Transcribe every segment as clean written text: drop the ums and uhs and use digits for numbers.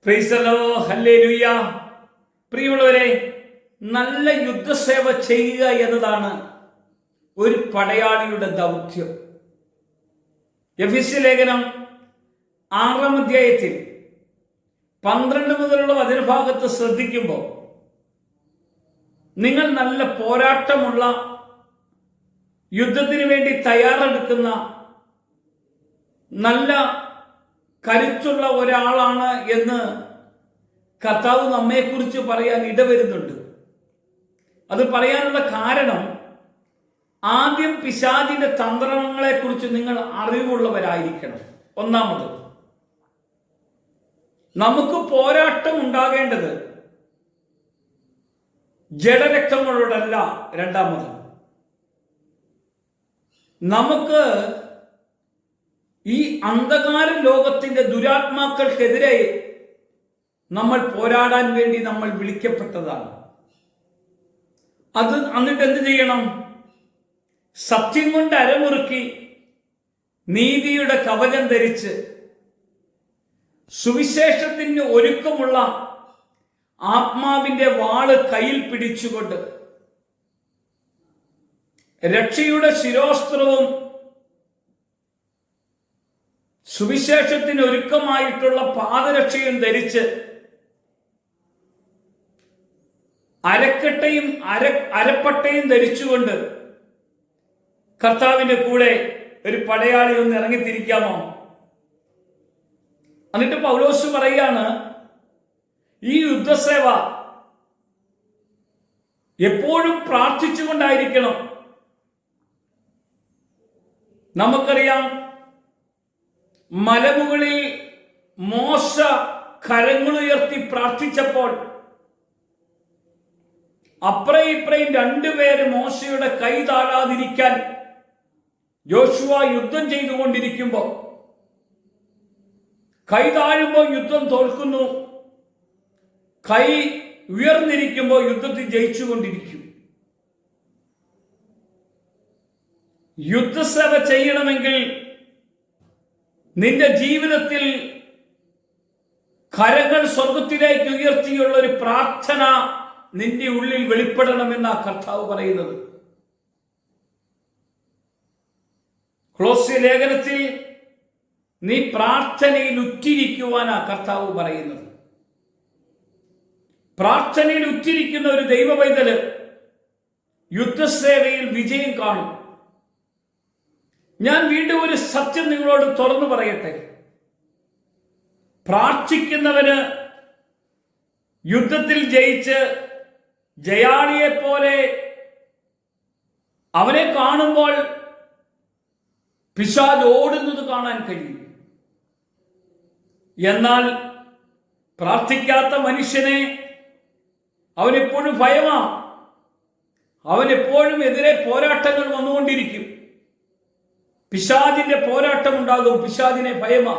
Praise the Lord, hallelujah. പ്രിയമുള്ളവരെ, നല്ല യുദ്ധസേവ ചെയ്യുക എന്നതാണ് ഒരു പടയാളിയുടെ ദൗത്യം. എഫെസ്യ ലേഖനം 6-ാം അധ്യായത്തിൽ 12 മുതലുള്ള വചനഭാഗത്ത് ശ്രദ്ധിക്കുമ്പോൾ നിങ്ങൾ നല്ല പോരാട്ടമുള്ള യുദ്ധത്തിന് വേണ്ടി തയ്യാറെടുക്കുന്ന നല്ല കരുത്തുള്ള ഒരാളാണ് എന്ന് കർത്താവ് നമ്മെക്കുറിച്ച് പറയാൻ ഇടവരുന്നുണ്ട്. അത് പറയാനുള്ള കാരണം, ആദ്യം പിശാചിന്റെ തന്ത്രങ്ങളെക്കുറിച്ച് നിങ്ങൾ അറിവുള്ളവരായിരിക്കണം. ഒന്നാമത്, നമുക്ക് പോരാട്ടം ഉണ്ടാകേണ്ടത് ജഡരക്തങ്ങളോടല്ല. രണ്ടാമത്, നമുക്ക് ഈ അന്ധകാര ലോകത്തിന്റെ ദുരാത്മാക്കൾക്കെതിരെ നമ്മൾ പോരാടാൻ വേണ്ടി നമ്മൾ വിളിക്കപ്പെട്ടതാണ്. അത് എന്നിട്ട് എന്ത് ചെയ്യണം? സത്യം കൊണ്ട് അരമുറുക്കി നീതിയുടെ കവചം ധരിച്ച് സുവിശേഷത്തിന് ഒരുക്കമുള്ള ആത്മാവിന്റെ വാള് കയ്യിൽ പിടിച്ചുകൊണ്ട് രക്ഷയുടെ ശിരോസ്ത്രവും സുവിശേഷത്തിന് ഒരുക്കമായിട്ടുള്ള പാദരക്ഷയും ധരിച്ച് അരക്കട്ടയും അരപ്പട്ടയും ധരിച്ചുകൊണ്ട് കർത്താവിന്റെ കൂടെ ഒരു പടയാളി ഒന്ന് ഇറങ്ങിത്തിരിക്കാമോ? എന്നിട്ട് പൗലോസ് പറയാണ്, ഈ യുദ്ധസേവ എപ്പോഴും പ്രാർത്ഥിച്ചുകൊണ്ടായിരിക്കണം. നമുക്കറിയാം, മലമുകളിൽ മോശ കരങ്ങളുയർത്തി പ്രാർത്ഥിച്ചപ്പോൾ അപ്പുറയും ഇപ്പുറയും രണ്ടുപേര് മോശയുടെ കൈ താഴാതിരിക്കാൻ യോശുവ യുദ്ധം ചെയ്തുകൊണ്ടിരിക്കുമ്പോൾ, കൈ താഴുമ്പോൾ യുദ്ധം തോൽക്കുന്നു, കൈ ഉയർന്നിരിക്കുമ്പോൾ യുദ്ധത്തിൽ ജയിച്ചുകൊണ്ടിരിക്കും. യുദ്ധസേവ ചെയ്യണമെങ്കിൽ നിന്റെ ജീവിതത്തിൽ കരങ്ങൾ സ്വർഗത്തിലേക്ക് ഉയർത്തിയുള്ള ഒരു പ്രാർത്ഥന നിന്റെ ഉള്ളിൽ വെളിപ്പെടണമെന്നാ കർത്താവ് പറയുന്നത്. കൊലോസ്യ ലേഖനത്തിൽ നീ പ്രാർത്ഥനയിൽ ഉറ്റിരിക്കുവാനാ കർത്താവ് പറയുന്നത്. പ്രാർത്ഥനയിൽ ഉറ്റിരിക്കുന്ന ഒരു ദൈവ പൈതല് യുദ്ധസേവയിൽ വിജയം കാണും. ഞാൻ വീണ്ടും ഒരു സത്യം നിങ്ങളോട് തുറന്നു പറയട്ടെ. പ്രാർത്ഥിക്കുന്നവന് യുദ്ധത്തിൽ ജയിച്ച് ജയാളിയെ പോലെ അവനെ കാണുമ്പോൾ പിശാച് ഓടുന്നത് കാണാൻ കഴിയും. എന്നാൽ പ്രാർത്ഥിക്കാത്ത മനുഷ്യനെ അവനെപ്പോഴും ഭയമാ. അവനെപ്പോഴും എതിരെ പോരാട്ടങ്ങൾ വന്നുകൊണ്ടിരിക്കും. പിശാചിന്റെ പോരാട്ടം ഉണ്ടാകും. പിശാചിനെ ഭയമാ.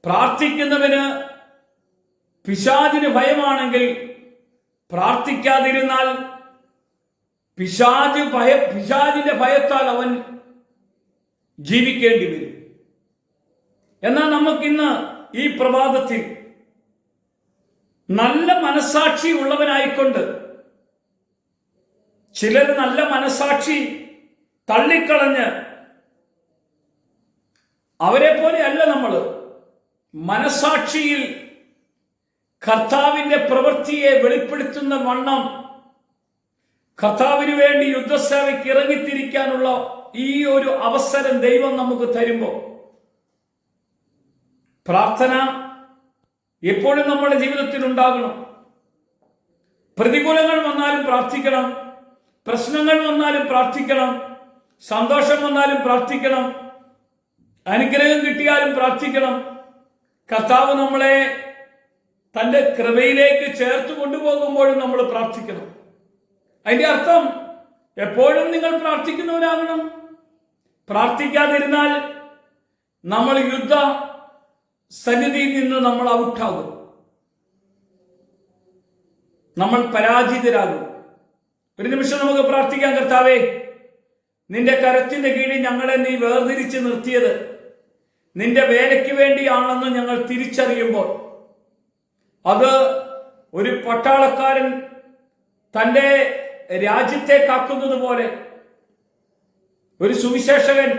പ്രാർത്ഥിക്കുന്നവന് പിശാചിന് ഭയമാണെങ്കിൽ പ്രാർത്ഥിക്കാതിരുന്നാൽ പിശാചിന്റെ ഭയത്താൽ അവൻ ജീവിക്കേണ്ടി വരും. എന്നാൽ നമുക്കിന്ന് ഈ പ്രഭാതത്തിൽ നല്ല മനസാക്ഷി ഉള്ളവനായിക്കൊണ്ട്, ചിലർ നല്ല മനസാക്ഷി തള്ളിക്കളഞ്ഞ് അവരെ പോലെ അല്ല നമ്മൾ മനസാക്ഷിയിൽ കർത്താവിന്റെ പ്രവൃത്തിയെ വെളിപ്പെടുത്തുന്ന വണ്ണം കർത്താവിന് വേണ്ടി യുദ്ധസേവയ്ക്ക് ഇറങ്ങിത്തിരിക്കാനുള്ള ഈ ഒരു അവസരം ദൈവം നമുക്ക് തരുമ്പോൾ, പ്രാർത്ഥന എപ്പോഴും നമ്മുടെ ജീവിതത്തിൽ ഉണ്ടാകണം. പ്രതികൂലങ്ങൾ വന്നാലും പ്രാർത്ഥിക്കണം, പ്രശ്നങ്ങൾ വന്നാലും പ്രാർത്ഥിക്കണം, സന്തോഷം വന്നാലും പ്രാർത്ഥിക്കണം, അനുഗ്രഹം കിട്ടിയാലും പ്രാർത്ഥിക്കണം. കർത്താവ് നമ്മളെ തന്റെ കൃപയിലേക്ക് ചേർത്ത് കൊണ്ടുപോകുമ്പോഴും നമ്മൾ പ്രാർത്ഥിക്കണം. അതിന്റെ അർത്ഥം എപ്പോഴും നിങ്ങൾ പ്രാർത്ഥിക്കുന്നവരാകണം. പ്രാർത്ഥിക്കാതിരുന്നാൽ നമ്മൾ യുദ്ധ സന്നിധിയിൽ നിന്ന് നമ്മൾ ഔട്ടാകും, നമ്മൾ പരാജിതരാകും. ഒരു നിമിഷം നമുക്ക് പ്രാർത്ഥിക്കാം. കർത്താവേ, നിന്റെ കരത്തിന്റെ കീഴിൽ ഞങ്ങളെ നീ വേർതിരിച്ച് നിർത്തിയത് നിന്റെ വേലയ്ക്ക് വേണ്ടിയാണെന്ന് ഞങ്ങൾ തിരിച്ചറിയുമ്പോൾ അത് ഒരു പട്ടാളക്കാരൻ തൻ്റെ രാജ്യത്തെ കാക്കുന്നത് പോലെ, ഒരു സുവിശേഷകൻ,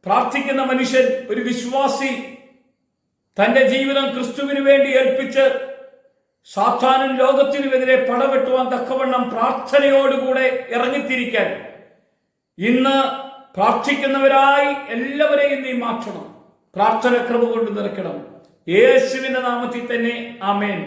പ്രാർത്ഥിക്കുന്ന മനുഷ്യൻ, ഒരു വിശ്വാസി തന്റെ ജീവിതം ക്രിസ്തുവിന് വേണ്ടി ഏൽപ്പിച്ച് സാത്താനും ലോകത്തിനുമെതിരെ പടവെട്ടുവാൻ തക്കവണ്ണം പ്രാർത്ഥനയോടുകൂടെ ഇറങ്ങിത്തിരിക്കാൻ ഇന്ന് പ്രാർത്ഥിക്കുന്നവരായി എല്ലാവരെയും നീ മാറ്റണം. പ്രാർത്ഥന ക്രമ കൊണ്ട് നിറയ്ക്കണം. യേശുവിന്റെ നാമത്തിൽ തന്നെ ആമേൻ.